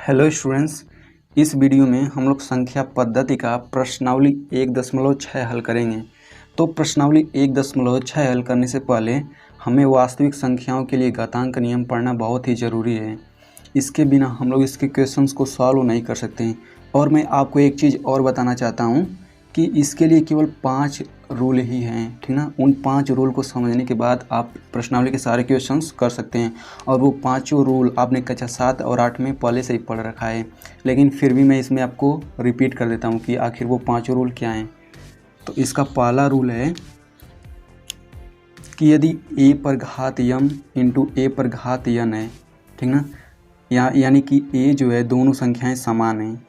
Hello students, इस video में हम लोग संख्या पद्धति का प्रश्नावली 1.6 हल करेंगे। तो प्रश्नावली 1.6 हल करने से पहले हमें वास्तविक संख्याओं के लिए घातांक नियम पढ़ना बहुत ही ज़रूरी है। इसके बिना हम लोग इसके क्वेश्चंस को सॉल्व नहीं कर सकते हैं। और मैं आपको एक चीज़ और बताना चाहता हूँ कि इसके लिए केवल 5 रूल ही हैं, ठीक ना। उन 5 रूल को समझने के बाद आप प्रश्नावली के सारे क्वेश्चंस कर सकते हैं। और वो पांचों रूल आपने कक्षा 7 और 8 में पहले से ही पढ़ रखा है, लेकिन फिर भी मैं इसमें आपको रिपीट कर देता हूँ कि आखिर वो पांचों रूल क्या हैं। तो इसका पहला रूल है कि यदि a पर घात m इंटू a पर घात n है, ठीक ना, यानी कि a जो है दोनों संख्याएं समान हैं,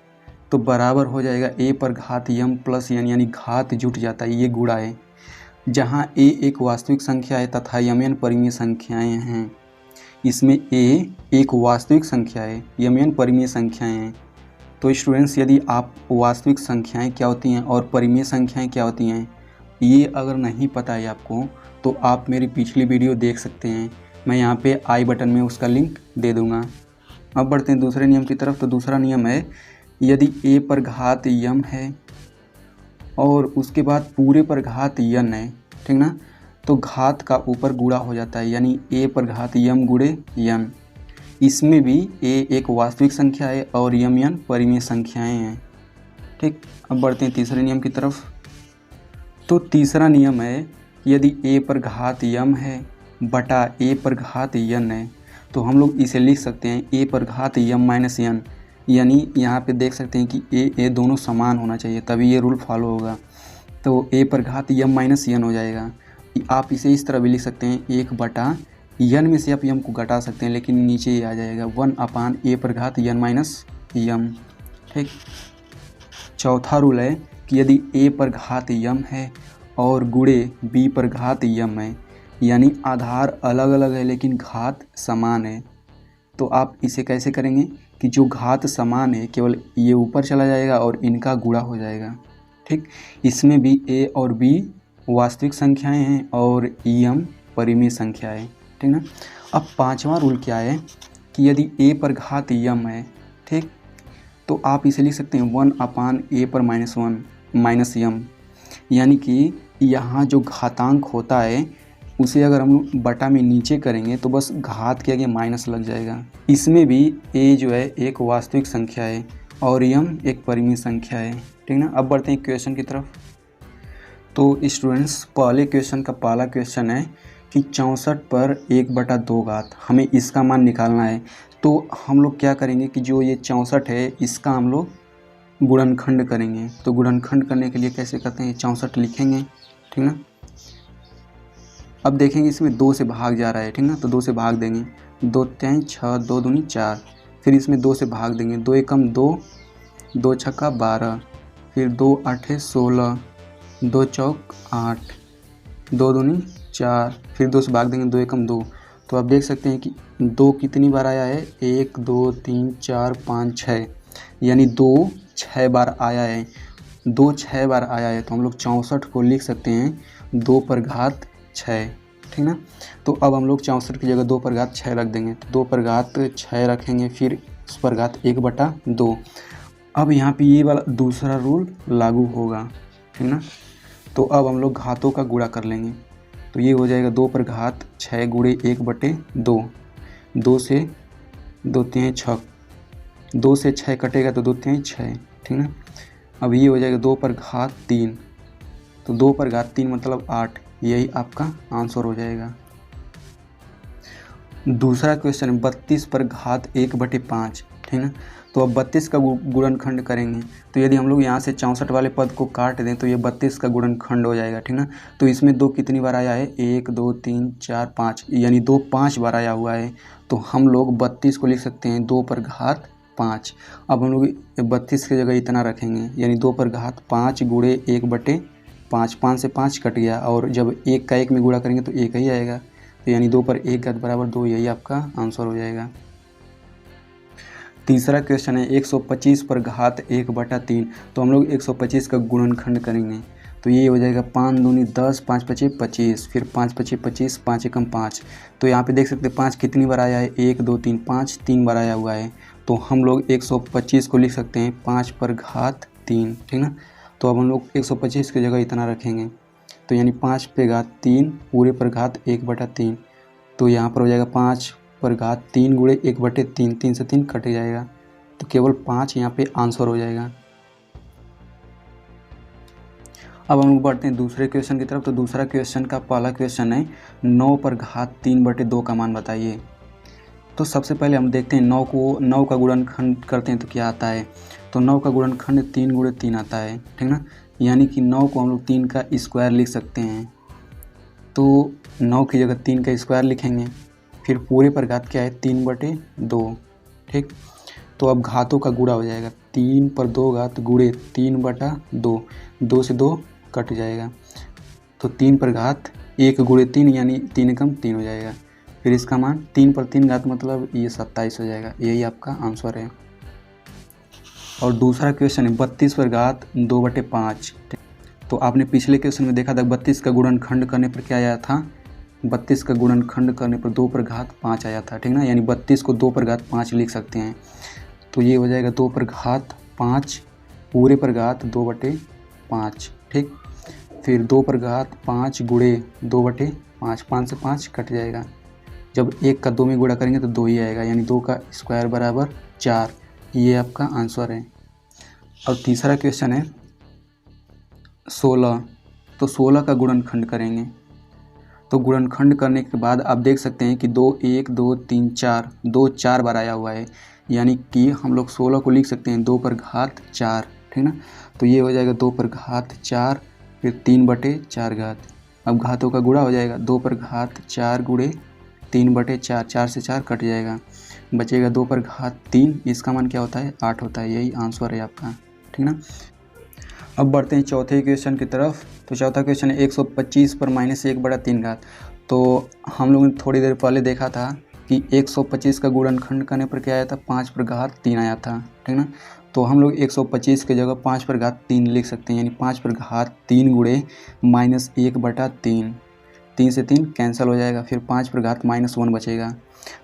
तो बराबर हो जाएगा a पर घात m प्लस n, यानी घात जुट जाता है, ये गुणा है। जहाँ a एक वास्तविक संख्या है तथा mn परिमेय संख्याएं हैं। इसमें a एक वास्तविक संख्या है, mn परिमेय संख्याएं हैं। तो स्टूडेंट्स, यदि आप वास्तविक संख्याएं क्या होती हैं और परिमेय संख्याएं क्या होती हैं, ये अगर नहीं पता है आपको, तो आप मेरी पिछली वीडियो देख सकते हैं। मैं यहाँ पे आई बटन में उसका लिंक दे दूँगा। अब बढ़ते हैं दूसरे नियम की तरफ। तो दूसरा नियम है, यदि a पर घात m है और उसके बाद पूरे पर घात n है, ठीक ना, तो घात का ऊपर गुणा हो जाता है, यानी a पर घात m गुणे n। इसमें भी a एक वास्तविक संख्या है और n परिमेय संख्याएं हैं, ठीक। अब बढ़ते हैं तीसरे नियम की तरफ। तो तीसरा नियम है, यदि a पर घात m है बटा a पर घात n है, तो हम लोग इसे लिख सकते हैं a पर घात m माइनस n, यानी यहाँ पे देख सकते हैं कि a दोनों समान होना चाहिए, तभी ये रूल फॉलो होगा। तो a पर घात m माइनस n हो जाएगा। आप इसे इस तरह भी लिख सकते हैं, 1 बटा n में से आप m को घटा सकते हैं, लेकिन नीचे ही आ जाएगा 1 अपान a पर घात n माइनस m, ठीक। चौथा रूल है कि यदि a पर घात m है और गुणे b पर घात m है, यानी आधार अलग अलग है लेकिन घात समान है, तो आप इसे कैसे करेंगे कि जो घात समान है केवल ये ऊपर चला जाएगा और इनका गुणा हो जाएगा, ठीक। इसमें भी a और b वास्तविक संख्याएं हैं और m परिमेय संख्या है, ठीक ना। अब पांचवा रूल क्या है कि यदि a पर घात m है, ठीक, तो आप इसे लिख सकते हैं 1 अपान a पर माइनस 1 माइनस m, यानी कि यहाँ जो घातांक होता है उसे अगर हम बटा में नीचे करेंगे तो बस घात के आगे माइनस लग जाएगा। इसमें भी a जो है एक वास्तविक संख्या है और m एक परिमेय संख्या है, ठीक ना। अब बढ़ते हैं क्वेश्चन की तरफ। तो स्टूडेंट्स, पहले क्वेश्चन का पहला क्वेश्चन है कि 64 पर 1/2 घात, हमें इसका मान निकालना है। तो हम लोग क्या करेंगे कि जो ये 64 है इसका हम लोग गुणनखंड करेंगे। तो गुणनखंड करने के लिए कैसे करते हैं, 64 लिखेंगे, ठीक ना। अब देखेंगे इसमें 2 से भाग जा रहा है, ठीक ना, तो 2 से भाग देंगे, 2 3 6 2 दूनी 4, फिर इसमें 2 से भाग देंगे, 2 एकम 2, 2 छक्का 12, फिर 2 8 16, 2 चौक 8, 2 दूनी 4, फिर 2 से भाग देंगे, 2 एकम 2। तो आप देख सकते हैं कि 2 कितनी बार आया है, 1 2 3 4 5 6, यानी 2 6 बार आया है। 2 6 बार आया है तो हम लोग 64 को लिख सकते हैं 2 पर घात 6, ठीक ना। तो अब हम लोग 64 की जगह 2 पर घात 6 रख देंगे, तो 2 पर घात 6 रखेंगे, फिर उस पर घात 1/2। अब यहाँ पे ये वाला दूसरा रूल लागू होगा, ठीक ना। तो अब हम लोग घातों का गुणा कर लेंगे, तो ये हो जाएगा 2 पर घात 6 गुणे 1/2, 2 से 2 3 6, 2 से 6 कटेगा तो 2 3 6, ठीक ना। अब ये हो जाएगा 2 पर घात 3, तो 2 पर घात 3 मतलब 8, यही आपका आंसर हो जाएगा। दूसरा क्वेश्चन है 32 पर घात 1/5, ठीक ना। तो अब 32 का गुणनखंड करेंगे, तो यदि हम लोग यहाँ से 64 वाले पद को काट दें तो ये 32 का गुणनखंड हो जाएगा, ठीक ना। तो इसमें 2 कितनी बार आया है, 1 2 3 4 5, यानी 2 5 बार आया हुआ है। तो हम लोग 32 को लिख सकते हैं 2 पर घात 5। अब हम लोग 32 की जगह इतना रखेंगे, यानी 2 पर घात 5 गुणे 1/5, 5 से 5 कट गया, और जब 1 का 1 में गुणा करेंगे तो 1 ही आएगा, तो यानी 2 पर 1 घात बराबर 2, यही आपका आंसर हो जाएगा। तीसरा क्वेश्चन है 125 पर घात 1/3, तो हम लोग 125 का गुणनखंड करेंगे, तो ये हो जाएगा 5 दूनी 10, 5 पचे 25, फिर 5 पचे 25, 5 एकम 5। तो यहाँ पे देख सकते हैं 5 कितनी बार आया है, 1 2 3 5, 3 बार आया हुआ है। तो हम लोग 125 को लिख सकते हैं 5 पर घात 3, ठीक ना। तो अब हम लोग 125 की जगह इतना रखेंगे, तो यानी 5 पे घात 3 पूरे पर घात 1/3। तो यहाँ पर हो जाएगा 5 पर घात 3 गुणे 1/3, 3 से 3 कट जाएगा, तो केवल 5 यहाँ पे आंसर हो जाएगा। अब हम लोग बढ़ते हैं दूसरे क्वेश्चन की तरफ। तो दूसरा क्वेश्चन का पहला क्वेश्चन है 9 पर घात 3/2 का मान बताइए। तो सबसे पहले हम देखते हैं 9 का गुणनखंड करते हैं तो क्या आता है। तो 9 का गुणनखंड 3 गुणे 3 आता है, ठीक ना। यानी कि 9 को हम लोग 3 का स्क्वायर लिख सकते हैं। तो 9 की जगह 3 का स्क्वायर लिखेंगे, फिर पूरे पर घात क्या है 3/2, ठीक। तो अब घातों का गुणा हो जाएगा, 3 पर 2 घात गुणे 3/2, 2 से 2 कट जाएगा, तो 3 पर घात 1 गुणे 3 यानी 3 एकम 3 हो जाएगा। फिर इसका मान 3 पर 3 घात मतलब ये 27 हो जाएगा। यही आपका आंसर है। और दूसरा क्वेश्चन है 32 पर घात 2/5। तो आपने पिछले क्वेश्चन में देखा था 32 का गुणनखंड करने पर क्या आया था, 32 का गुणनखंड करने पर 2 पर घात 5 आया था, ठीक ना। यानी 32 को 2 पर घात 5 लिख सकते हैं। तो ये हो जाएगा 2 पर घात 5 पूरे पर घात 2/5, ठीक। फिर 2 पर घात 5 गुणे 2/5, 5 से 5 कट जाएगा। जब 1 का 2 में गुणा करेंगे तो 2 ही आएगा, यानी 2 का स्क्वायर बराबर 4। ये आपका आंसर है। और तीसरा क्वेश्चन है 16। तो 16 का गुणनखंड करेंगे। तो गुणनखंड करने के बाद आप देख सकते हैं कि 2 1 2 3 4, 2 4 बार आया हुआ है, यानी कि हम लोग 16 को लिख सकते हैं 2 पर घात 4, ठीक ना। तो ये हो जाएगा 2 पर घात 4 फिर 3/4 घात। अब घातों का गुणा हो जाएगा, 2 पर घात 4 गुणे 3/4, 4 से 4 कट जाएगा, बचेगा 2 पर घात 3। इसका मान क्या होता है 8 होता है। यही आंसर है आपका, ठीक ना। अब बढ़ते हैं चौथे क्वेश्चन की तरफ। तो चौथा क्वेश्चन है 125 पर -1/3 घात। तो हम लोगों ने थोड़ी देर पहले देखा था कि 125 का गुणनखंड करने पर क्या आया था 5 पर घात 3 आया था, ठीक ना। तो हम लोग 125 की जगह 5 पर घात 3 लिख सकते हैं, यानी 5 पर घात 3 गुणे -1/3, 3 से 3 कैंसिल हो जाएगा, फिर 5 पर घात -1 बचेगा।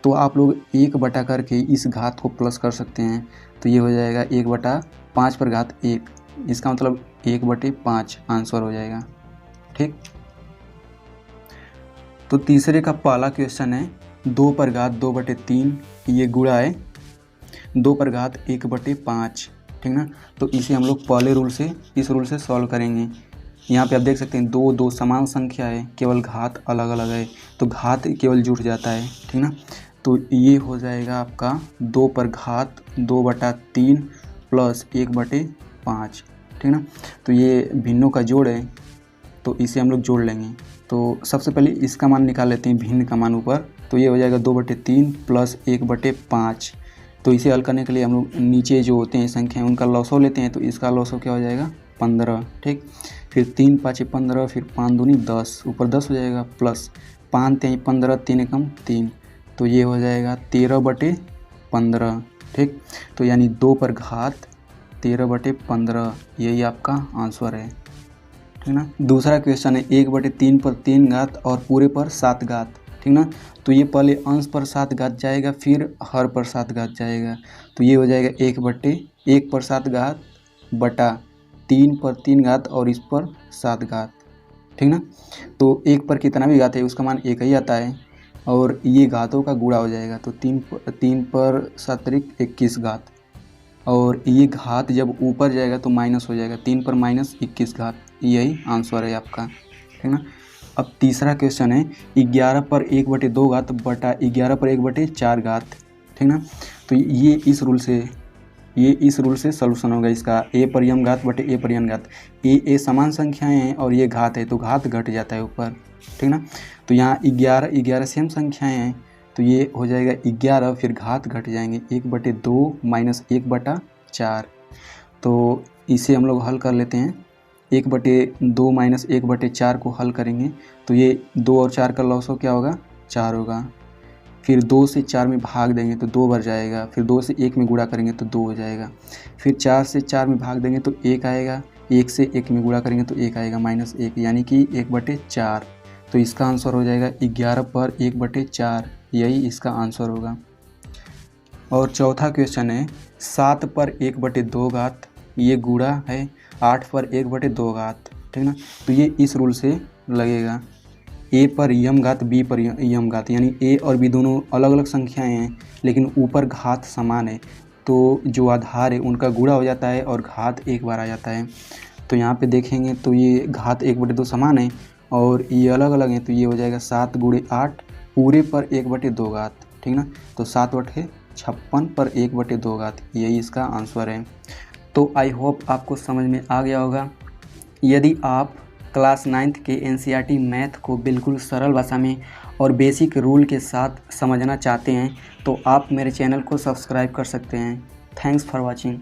तो आप लोग 1 बटा करके इस घात को प्लस कर सकते हैं, तो ये हो जाएगा 1/5 पर घात 1, इसका मतलब 1/5 आंसर हो जाएगा, ठीक। तो तीसरे का पहला क्वेश्चन है 2 पर घात 2/3, ये गुणा है 2 पर घात 1/5, ठीक ना। तो इसे हम लोग पहले रूल से, इस रूल से सॉल्व करेंगे। यहाँ पे आप देख सकते हैं 2 2 समान संख्या है, केवल घात अलग अलग है, तो घात केवल जुड़ जाता है, ठीक ना। तो ये हो जाएगा आपका 2 पर घात 2/3 प्लस 1/5, ठीक ना। तो ये भिन्नों का जोड़ है, तो इसे हम लोग जोड़ लेंगे। तो सबसे पहले इसका मान निकाल लेते हैं, भिन्न का मान ऊपर। तो ये हो जाएगा 2/3 प्लस 1/5। तो इसे हल करने के लिए हम लोग नीचे जो होते हैं संख्या उनका लॉसव लेते हैं, तो इसका लॉसव क्या हो जाएगा 15, ठीक। फिर 3 5 15, फिर 5 दूनी 10, ऊपर 10 हो जाएगा, प्लस 5 3 15, 3 एकम 3, तो ये हो जाएगा 13/15, ठीक। तो यानी 2 पर घात 13/15, यही आपका आंसर है, ठीक ना। दूसरा क्वेश्चन है 1/3 पर 3 घात और पूरे पर 7 घात, ठीक ना। तो ये पहले अंश पर 7 घात जाएगा, फिर हर पर 7 घात जाएगा, तो ये हो जाएगा 1 पर 7 घात बटा 3 पर 3 घात और इस पर 7 घात, ठीक ना। तो 1 पर कितना भी घात है उसका मान 1 ही आता है, और ये घातों का गुणा हो जाएगा, तो 3 पर 7 × 21 घात, और ये घात जब ऊपर जाएगा तो माइनस हो जाएगा, 3 पर -21 घात। यही आंसर है आपका, ठीक ना। अब तीसरा क्वेश्चन है 11 पर 1/2 घात बटा 11 पर 1/4 घात, ठीक ना। तो ये इस रूल से सलूशन होगा इसका, a पर m घात बटे a पर n घात। ए समान संख्याएं हैं और ये घात है, तो घात घट जाता है ऊपर, ठीक ना। तो यहाँ 11 सेम संख्याएं हैं, तो ये हो जाएगा 11, फिर घात घट जाएंगे 1/2 माइनस 1/4। तो इसे हम लोग हल कर लेते हैं, 1/2 माइनस 1/4 को हल करेंगे तो ये 2 और 4 का लॉस हो क्या होगा 4 होगा। फिर 2 से 4 में भाग देंगे तो 2 बढ़ जाएगा, फिर 2 से 1 में गुणा करेंगे तो 2 हो जाएगा, फिर 4 से 4 में भाग देंगे तो 1 आएगा, 1 से 1 में गुणा करेंगे तो 1 आएगा -1, यानी कि 1/4। तो इसका आंसर हो जाएगा 11 पर 1/4, यही इसका आंसर होगा। और चौथा क्वेश्चन है 7 पर 1/2 घात, ये गुणा है 8 पर 1/2 घात, ठीक ना। तो ये इस रूल से लगेगा, ए पर यम घात बी पर यम घात, यानी ए और बी दोनों अलग अलग संख्याएं हैं लेकिन ऊपर घात समान है, तो जो आधार है उनका गुणा हो जाता है और घात एक बार आ जाता है। तो यहाँ पे देखेंगे तो ये घात 1/2 समान है और ये अलग अलग हैं, तो ये हो जाएगा 7 × 8 पूरे पर 1/2 घात, ठीक ना। तो 7/56 पर 1/2 घात, यही इसका आंसर है। तो आई होप आपको समझ में आ गया होगा। यदि आप क्लास 9th के NCERT मैथ को बिल्कुल सरल भाषा में और बेसिक रूल के साथ समझना चाहते हैं तो आप मेरे चैनल को सब्सक्राइब कर सकते हैं। Thanks for watching.